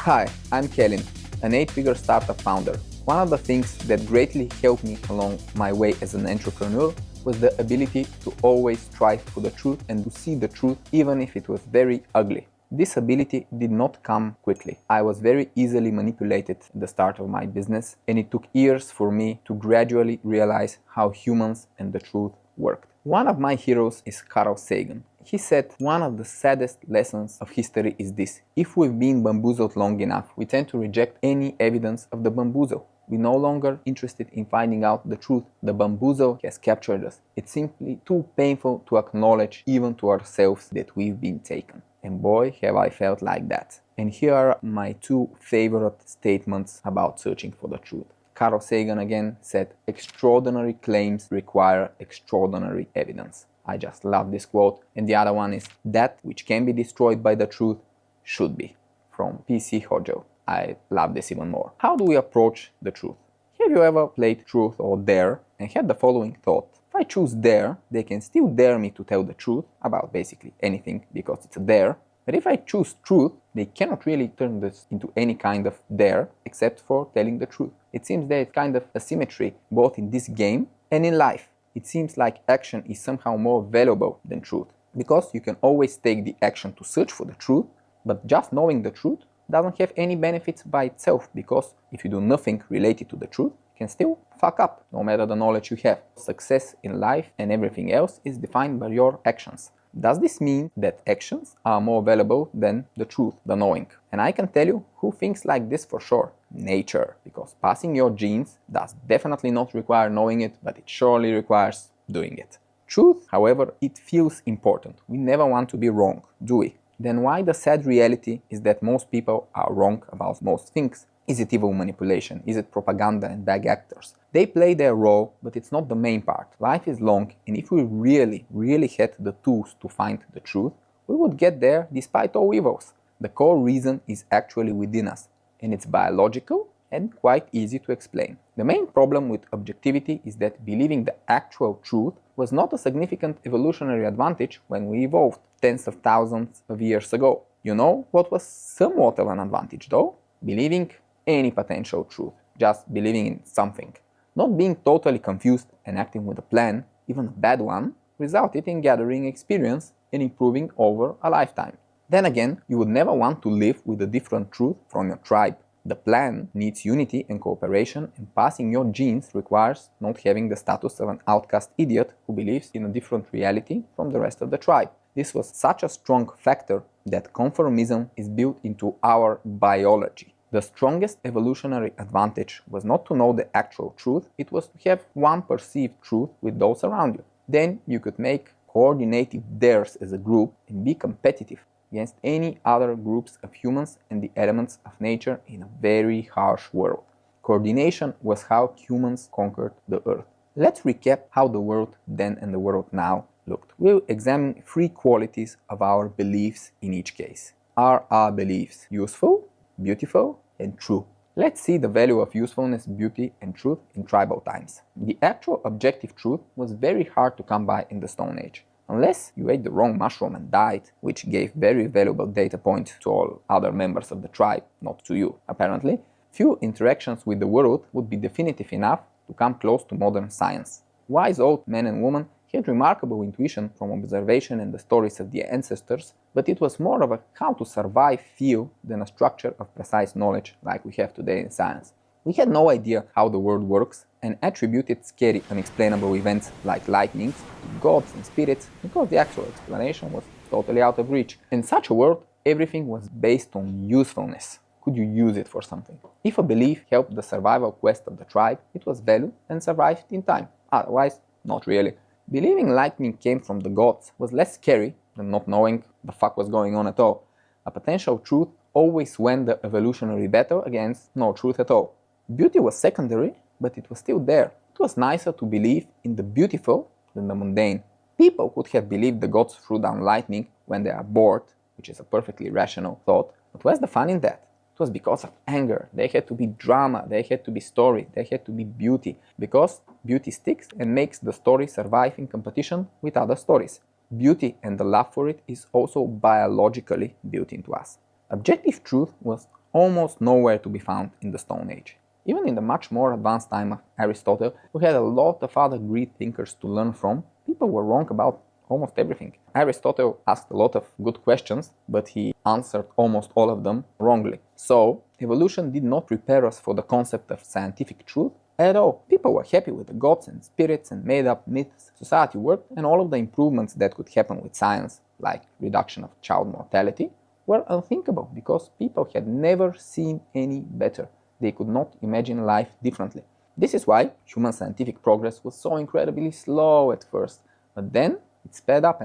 Hi, I'm Kellen, an 8-figure startup founder. One of the things that greatly helped me along my way as an entrepreneur was the ability to always strive for the truth and to see the truth even if it was very ugly. This ability did not come quickly. I was very easily manipulated at the start of my business, and it took years for me to gradually realize how humans and the truth worked. One of my heroes is Carl Sagan. He said one of the saddest lessons of history is this: if we've been bamboozled long enough, we tend to reject any evidence of the bamboozle. We're no longer interested in finding out the truth. The bamboozle has captured us. It's simply too painful to acknowledge even to ourselves that we've been taken. And boy, have I felt like that. And here are my two favorite statements about searching for the truth. Carl Sagan again said, "Extraordinary claims require extraordinary evidence." I just love this quote. And the other one is, "That which can be destroyed by the truth should be," from P.C. Hodgel. I love this even more. How do we approach the truth? Have you ever played Truth or Dare and had the following thought: if I choose Dare, they can still dare me to tell the truth about basically anything because it's a dare. But if I choose Truth, they cannot really turn this into any kind of dare except for telling the truth. It seems there is kind of asymmetry both in this game and in life. It seems like action is somehow more valuable than truth, because you can always take the action to search for the truth, but just knowing the truth doesn't have any benefits by itself, because if you do nothing related to the truth, you can still fuck up, no matter the knowledge you have. Success in life and everything else is defined by your actions. Does this mean that actions are more valuable than the truth, the knowing? And I can tell you who thinks like this for sure. Nature. Because passing your genes does definitely not require knowing it, but it surely requires doing it. Truth, however, it feels important. We never want to be wrong, do we? Then why the sad reality is that most people are wrong about most things? Is it evil manipulation? Is it propaganda and bad actors? They play their role, but it's not the main part. Life is long, and if we really had the tools to find the truth, we would get there despite all evils. The core reason is actually within us, and it's biological and quite easy to explain. The main problem with objectivity is that believing the actual truth was not a significant evolutionary advantage when we evolved tens of thousands of years ago. You know what was somewhat of an advantage though? Believing any potential truth, just believing in something. Not being totally confused and acting with a plan, even a bad one, resulted in gathering experience and improving over a lifetime. Then again, you would never want to live with a different truth from your tribe. The plan needs unity and cooperation, and passing your genes requires not having the status of an outcast idiot who believes in a different reality from the rest of the tribe. This was such a strong factor that conformism is built into our biology. The strongest evolutionary advantage was not to know the actual truth, it was to have one perceived truth with those around you. Then you could make coordinated dares as a group and be competitive against any other groups of humans and the elements of nature in a very harsh world. Coordination was how humans conquered the earth. Let's recap how the world then and the world now looked. We'll examine 3 qualities of our beliefs in each case. Are our beliefs useful, beautiful, and true? Let's see the value of usefulness, beauty, and truth in tribal times. The actual objective truth was very hard to come by in the Stone Age. Unless you ate the wrong mushroom and died, which gave very valuable data points to all other members of the tribe, not to you, apparently, few interactions with the world would be definitive enough to come close to modern science. Wise old men and women had remarkable intuition from observation and the stories of their ancestors, but it was more of a how to survive feel than a structure of precise knowledge like we have today in science. We had no idea how the world works and attributed scary, unexplainable events like lightnings to gods and spirits because the actual explanation was totally out of reach. In such a world, everything was based on usefulness. Could you use it for something? If a belief helped the survival quest of the tribe, it was valued and survived in time. Otherwise, not really. Believing lightning came from the gods was less scary than not knowing the fuck was going on at all. A potential truth always won the evolutionary battle against no truth at all. Beauty was secondary, but it was still there. It was nicer to believe in the beautiful than the mundane. People could have believed the gods threw down lightning when they are bored, which is a perfectly rational thought, but where's the fun in that? It was because of anger. There had to be drama, there had to be story, there had to be beauty, because beauty sticks and makes the story survive in competition with other stories. Beauty and the love for it is also biologically built into us. Objective truth was almost nowhere to be found in the Stone Age. Even in the much more advanced time of Aristotle, who had a lot of other Greek thinkers to learn from, people were wrong about almost everything. Aristotle asked a lot of good questions, but he answered almost all of them wrongly. So, evolution did not prepare us for the concept of scientific truth at all. People were happy with the gods and spirits and made up myths. Society worked, and all of the improvements that could happen with science, like reduction of child mortality, were unthinkable because people had never seen any better. They could not imagine life differently. This is why human scientific progress was so incredibly slow at first, but then it sped up,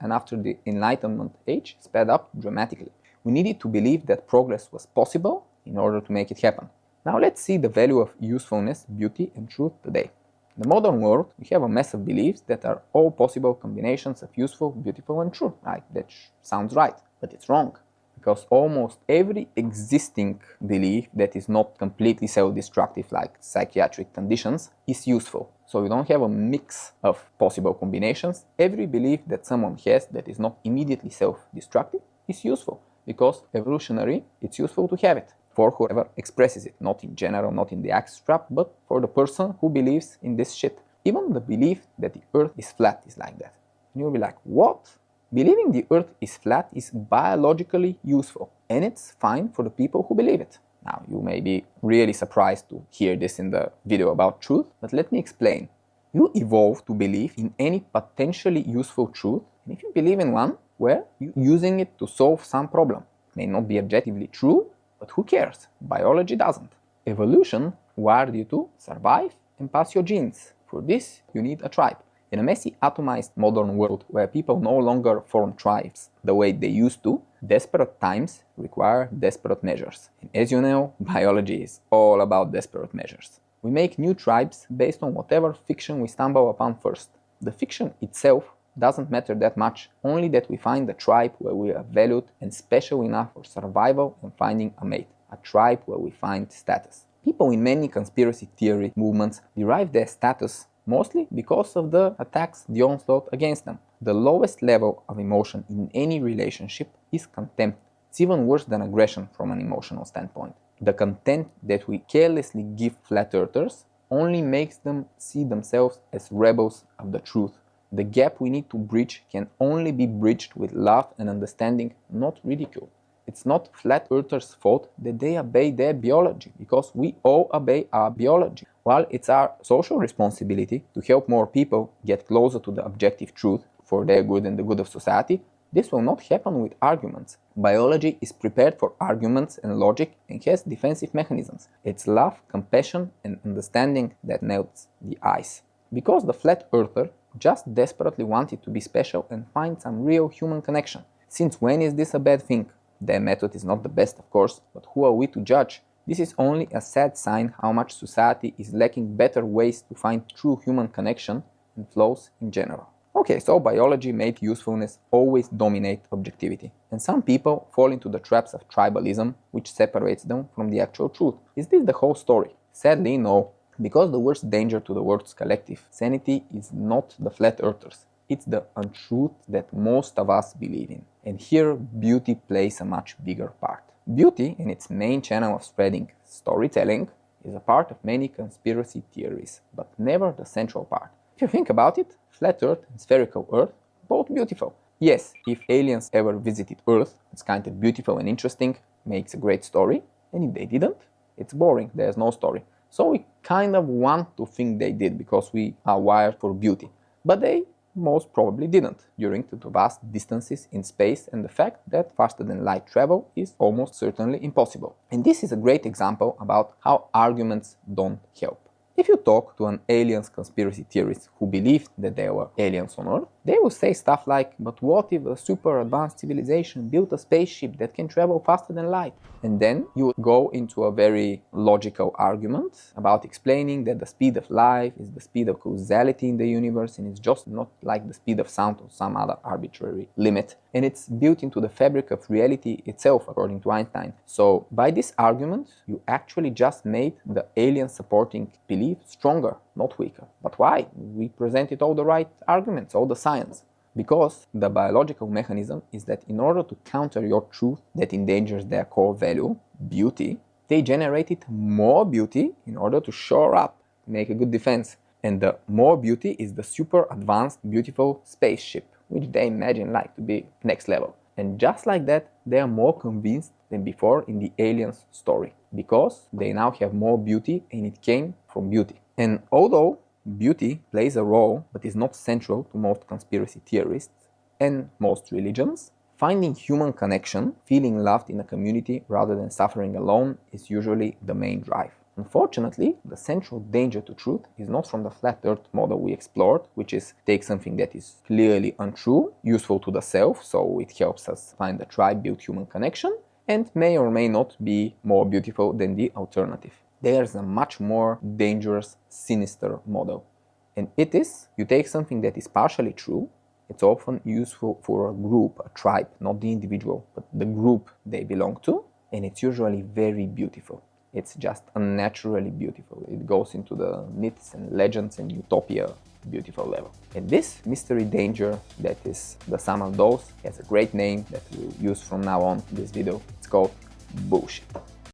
and after the Enlightenment age, sped up dramatically. We needed to believe that progress was possible in order to make it happen. Now let's see the value of usefulness, beauty, and truth today. In the modern world, we have a mess of beliefs that are all possible combinations of useful, beautiful, and true. Right, that sounds right, but it's wrong. Because almost every existing belief that is not completely self-destructive, like psychiatric conditions, is useful. So you don't have a mix of possible combinations. Every belief that someone has that is not immediately self-destructive is useful. Because evolutionary, it's useful to have it for whoever expresses it. Not in general, not in the abstract, but for the person who believes in this shit. Even the belief that the earth is flat is like that. And you'll be like, what? Believing the earth is flat is biologically useful, and it's fine for the people who believe it. Now, you may be really surprised to hear this in the video about truth, but let me explain. You evolve to believe in any potentially useful truth, and if you believe in one, well, you're using it to solve some problem. It may not be objectively true, but who cares? Biology doesn't. Evolution wired you to survive and pass your genes. For this, you need a tribe. In a messy, atomized modern world where people no longer form tribes the way they used to, desperate times require desperate measures. And as you know, biology is all about desperate measures. We make new tribes based on whatever fiction we stumble upon first. The fiction itself doesn't matter that much, only that we find a tribe where we are valued and special enough for survival and finding a mate. A tribe where we find status. People in many conspiracy theory movements derive their status mostly because of the attacks, the onslaught against them. The lowest level of emotion in any relationship is contempt. It's even worse than aggression from an emotional standpoint. The contempt that we carelessly give flat earthers only makes them see themselves as rebels of the truth. The gap we need to bridge can only be bridged with love and understanding, not ridicule. It's not flat earthers' fault that they obey their biology, because we all obey our biology. While it's our social responsibility to help more people get closer to the objective truth for their good and the good of society, this will not happen with arguments. Biology is prepared for arguments and logic and has defensive mechanisms. It's love, compassion, and understanding that melts the ice. Because the flat earther just desperately wanted to be special and find some real human connection. Since when is this a bad thing? Their method is not the best, of course, but who are we to judge? This is only a sad sign how much society is lacking better ways to find true human connection and flows in general. Okay, so biology made usefulness always dominate objectivity. And some people fall into the traps of tribalism, which separates them from the actual truth. Is this the whole story? Sadly, no. Because the worst danger to the world's collective sanity is not the flat earthers. It's the untruth that most of us believe in. And here, beauty plays a much bigger part. Beauty, in its main channel of spreading storytelling, is a part of many conspiracy theories, but never the central part. If you think about it, flat Earth and spherical Earth, both beautiful. Yes, if aliens ever visited Earth, it's kind of beautiful and interesting, makes a great story. And if they didn't, it's boring, there's no story. So we kind of want to think they did because we are wired for beauty. But they most probably didn't, during the vast distances in space and the fact that faster than light travel is almost certainly impossible. And this is a great example about how arguments don't help. If you talk to an aliens conspiracy theorist who believed that there were aliens on Earth, they will say stuff like, but what if a super advanced civilization built a spaceship that can travel faster than light? And then you go into a very logical argument about explaining that the speed of light is the speed of causality in the universe and it's just not like the speed of sound or some other arbitrary limit. And it's built into the fabric of reality itself, according to Einstein. So by this argument, you actually just made the alien supporting belief stronger, not weaker. But why? We presented all the right arguments, all the science. Because the biological mechanism is that in order to counter your truth that endangers their core value, beauty, they generated more beauty in order to shore up, make a good defense. And the more beauty is the super advanced, beautiful spaceship, which they imagine like to be next level. And just like that, they are more convinced than before in the aliens story, because they now have more beauty and it came from beauty. And although beauty plays a role but is not central to most conspiracy theorists and most religions, finding human connection, feeling loved in a community rather than suffering alone is usually the main drive. Unfortunately, the central danger to truth is not from the flat earth model we explored, which is take something that is clearly untrue, useful to the self, so it helps us find a tribe, build human connection, and may or may not be more beautiful than the alternative. There's a much more dangerous, sinister model. And it is, you take something that is partially true, it's often useful for a group, a tribe, not the individual, but the group they belong to, and it's usually very beautiful. It's just unnaturally beautiful. It goes into the myths and legends and utopia beautiful level. And this mystery danger that is the sum of those has a great name that we'll use from now on in this video. It's called bullshit.